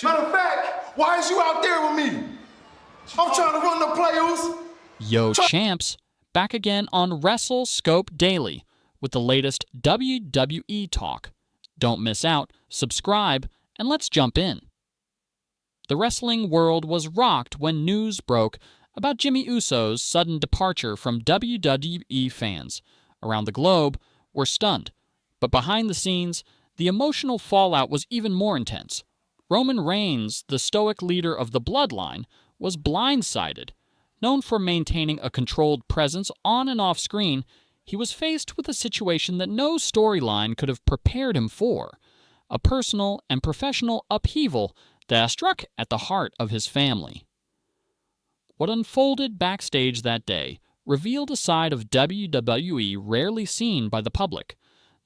Matter of fact, why is you out there with me? I'm trying to run the playoffs. Yo champs, back again on Wrestle Scope Daily with the latest WWE talk. Don't miss out, subscribe, and let's jump in. The wrestling world was rocked when news broke about Jimmy Uso's sudden departure from WWE. Fans around the globe were stunned, but behind the scenes, the emotional fallout was even more intense. Roman Reigns, the stoic leader of the Bloodline, was blindsided. Known for maintaining a controlled presence on and off screen, he was faced with a situation that no storyline could have prepared him for, a personal and professional upheaval that struck at the heart of his family. What unfolded backstage that day revealed a side of WWE rarely seen by the public,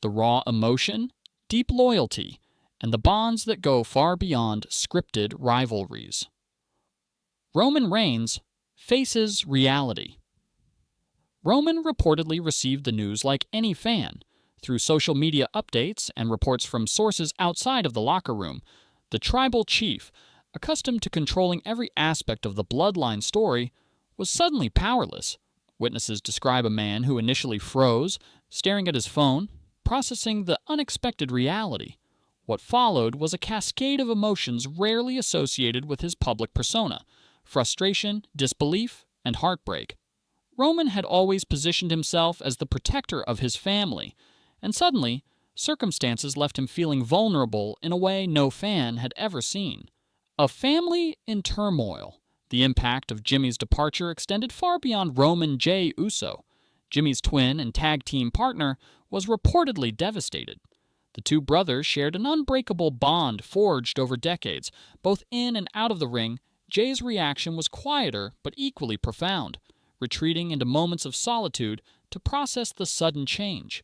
the raw emotion, deep loyalty, and the bonds that go far beyond scripted rivalries. Roman Reigns faces reality. Roman reportedly received the news like any fan. Through social media updates and reports from sources outside of the locker room, the tribal chief, accustomed to controlling every aspect of the Bloodline story, was suddenly powerless. Witnesses describe a man who initially froze, staring at his phone, processing the unexpected reality. What followed was a cascade of emotions rarely associated with his public persona: frustration, disbelief, and heartbreak. Roman had always positioned himself as the protector of his family, and suddenly, circumstances left him feeling vulnerable in a way no fan had ever seen. A family in turmoil. The impact of Jimmy's departure extended far beyond Roman J. Uso. Jimmy's twin and tag team partner was reportedly devastated. The two brothers shared an unbreakable bond forged over decades. Both in and out of the ring, Jay's reaction was quieter but equally profound, retreating into moments of solitude to process the sudden change.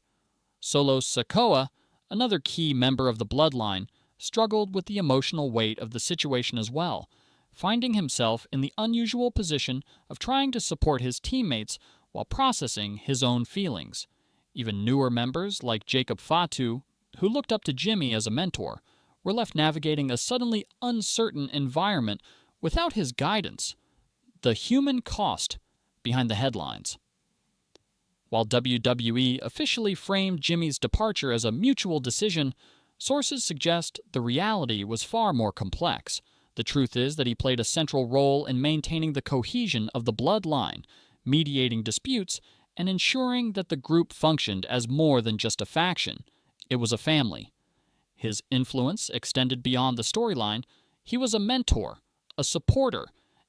Solo Sikoa, another key member of the Bloodline, struggled with the emotional weight of the situation as well, finding himself in the unusual position of trying to support his teammates while processing his own feelings. Even newer members like Jacob Fatu, who looked up to Jimmy as a mentor, were left navigating a suddenly uncertain environment without his guidance. The human cost behind the headlines. While WWE officially framed Jimmy's departure as a mutual decision, sources suggest the reality was far more complex. The truth is that he played a central role in maintaining the cohesion of the Bloodline, mediating disputes, and ensuring that the group functioned as more than just a faction. It was a family. His influence extended beyond the storyline. He was a mentor, a supporter,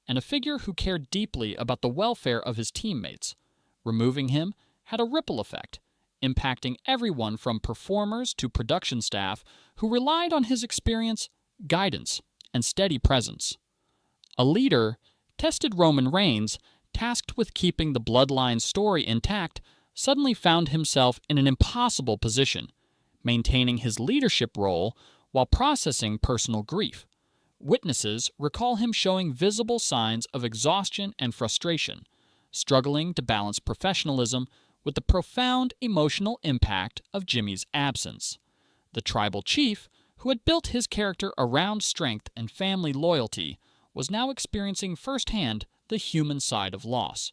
and a figure who cared deeply about the welfare of his teammates. Removing him had a ripple effect, impacting everyone from performers to production staff who relied on his experience, guidance, and steady presence. A leader, tested Roman Reigns, tasked with keeping the Bloodline story intact, suddenly found himself in an impossible position, maintaining his leadership role while processing personal grief. Witnesses recall him showing visible signs of exhaustion and frustration, struggling to balance professionalism with the profound emotional impact of Jimmy's absence. The tribal chief, who had built his character around strength and family loyalty, was now experiencing firsthand the human side of loss.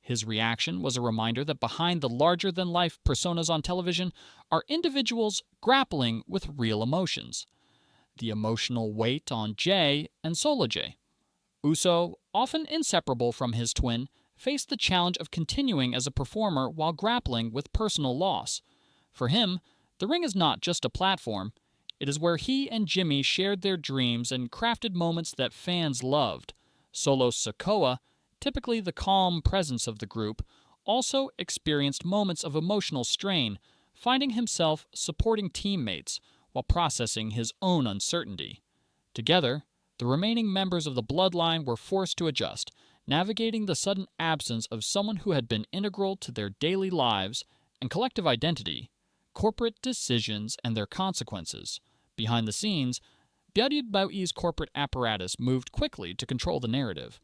His reaction was a reminder that behind the larger-than-life personas on television are individuals grappling with real emotions. The emotional weight on Jay and Solo Jay. Uso, often inseparable from his twin, faced the challenge of continuing as a performer while grappling with personal loss. For him, the ring is not just a platform. It is where he and Jimmy shared their dreams and crafted moments that fans loved. Solo Sikoa, typically the calm presence of the group, also experienced moments of emotional strain, finding himself supporting teammates while processing his own uncertainty. Together, the remaining members of the Bloodline were forced to adjust, navigating the sudden absence of someone who had been integral to their daily lives and collective identity, corporate decisions and their consequences. Behind the scenes, WWE's corporate apparatus moved quickly to control the narrative.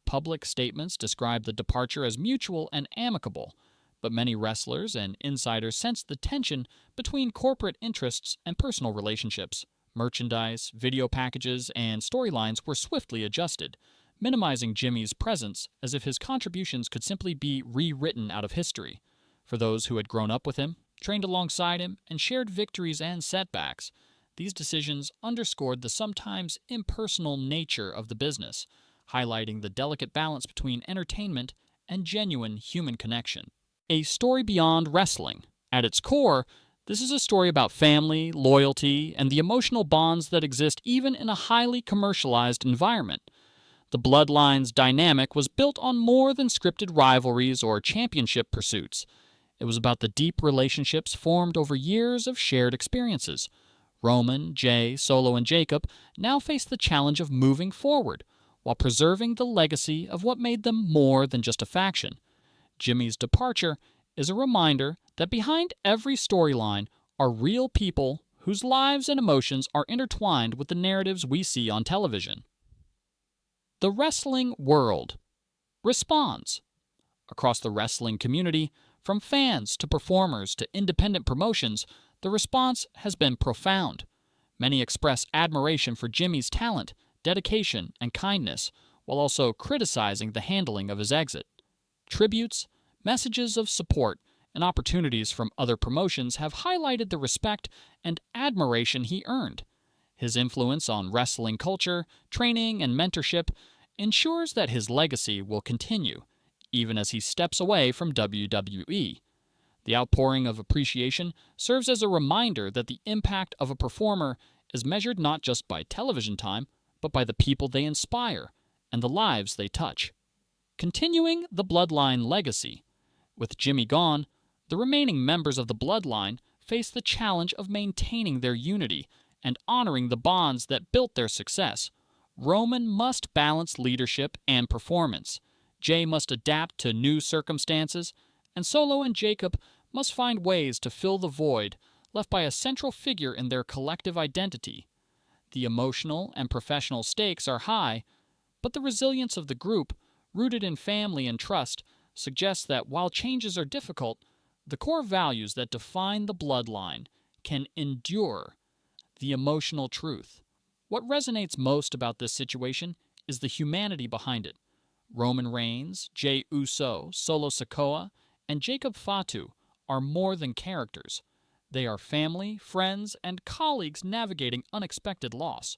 Public statements described the departure as mutual and amicable, but many wrestlers and insiders sensed the tension between corporate interests and personal relationships, Merchandise, video packages, and storylines were swiftly adjusted, minimizing Jimmy's presence as if his contributions could simply be rewritten out of history. For those who had grown up with him, trained alongside him, and shared victories and setbacks, these decisions underscored the sometimes impersonal nature of the business, highlighting the delicate balance between entertainment and genuine human connection. A story beyond wrestling. At its core, this is a story about family, loyalty, and the emotional bonds that exist even in a highly commercialized environment. The Bloodline's dynamic was built on more than scripted rivalries or championship pursuits. It was about the deep relationships formed over years of shared experiences. Roman, Jay, Solo, and Jacob now face the challenge of moving forward, while preserving the legacy of what made them more than just a faction. Jimmy's departure is a reminder that behind every storyline are real people whose lives and emotions are intertwined with the narratives we see on television. The wrestling world responds. Across the wrestling community, from fans to performers to independent promotions, the response has been profound. Many express admiration for Jimmy's talent, dedication, and kindness, while also criticizing the handling of his exit. Tributes, messages of support, and opportunities from other promotions have highlighted the respect and admiration he earned. His influence on wrestling culture, training, and mentorship ensures that his legacy will continue, even as he steps away from WWE. The outpouring of appreciation serves as a reminder that the impact of a performer is measured not just by television time, but by the people they inspire and the lives they touch. Continuing the Bloodline legacy. With Jimmy gone, the remaining members of the Bloodline face the challenge of maintaining their unity and honoring the bonds that built their success. Roman must balance leadership and performance. Jay must adapt to new circumstances, and Solo and Jacob must find ways to fill the void left by a central figure in their collective identity. The emotional and professional stakes are high, but the resilience of the group, rooted in family and trust, suggests that while changes are difficult, the core values that define the Bloodline can endure. The emotional truth. What resonates most about this situation is the humanity behind it. Roman Reigns, Jey Uso, Solo Sikoa, and Jacob Fatu are more than characters. They are family, friends, and colleagues navigating unexpected loss.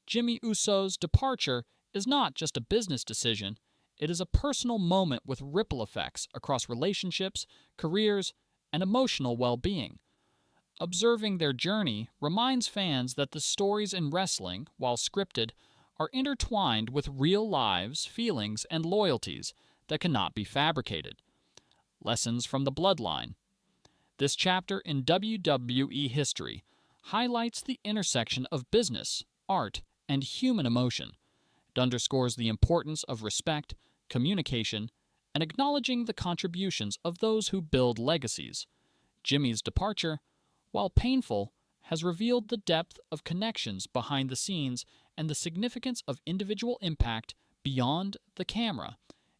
Jimmy Uso's departure is not just a business decision, it is a personal moment with ripple effects across relationships, careers, and emotional well-being. Observing their journey reminds fans that the stories in wrestling, while scripted, are intertwined with real lives, feelings, and loyalties that cannot be fabricated. Lessons from the Bloodline. This chapter in WWE history highlights the intersection of business, art, and human emotion. It underscores the importance of respect, communication, and acknowledging the contributions of those who build legacies. Jimmy's departure, while painful, has revealed the depth of connections behind the scenes and the significance of individual impact beyond the camera.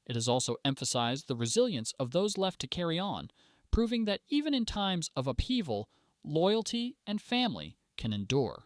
It has also emphasized the resilience of those left to carry on, proving that even in times of upheaval, loyalty and family can endure.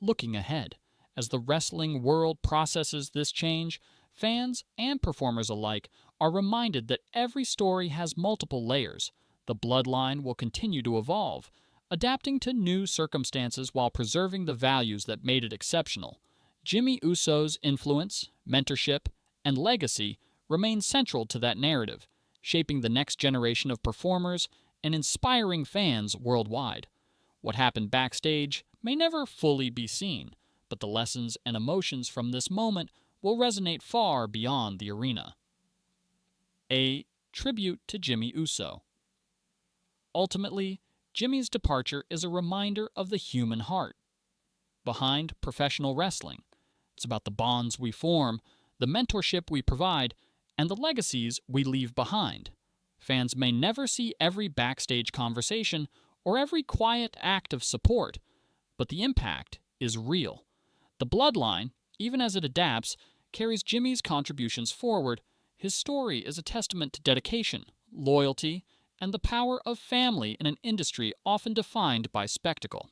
Looking ahead, as the wrestling world processes this change, fans and performers alike are reminded that every story has multiple layers. The Bloodline will continue to evolve, adapting to new circumstances while preserving the values that made it exceptional. Jimmy Uso's influence, mentorship, and legacy remain central to that narrative, shaping the next generation of performers and inspiring fans worldwide. What happened backstage may never fully be seen, but the lessons and emotions from this moment will resonate far beyond the arena. A tribute to Jimmy Uso. Ultimately, Jimmy's departure is a reminder of the human heart behind professional wrestling. It's about the bonds we form, the mentorship we provide, and the legacies we leave behind. Fans may never see every backstage conversation or every quiet act of support, but the impact is real. The Bloodline, even as it adapts, carries Jimmy's contributions forward. His story is a testament to dedication, loyalty, and the power of family in an industry often defined by spectacle.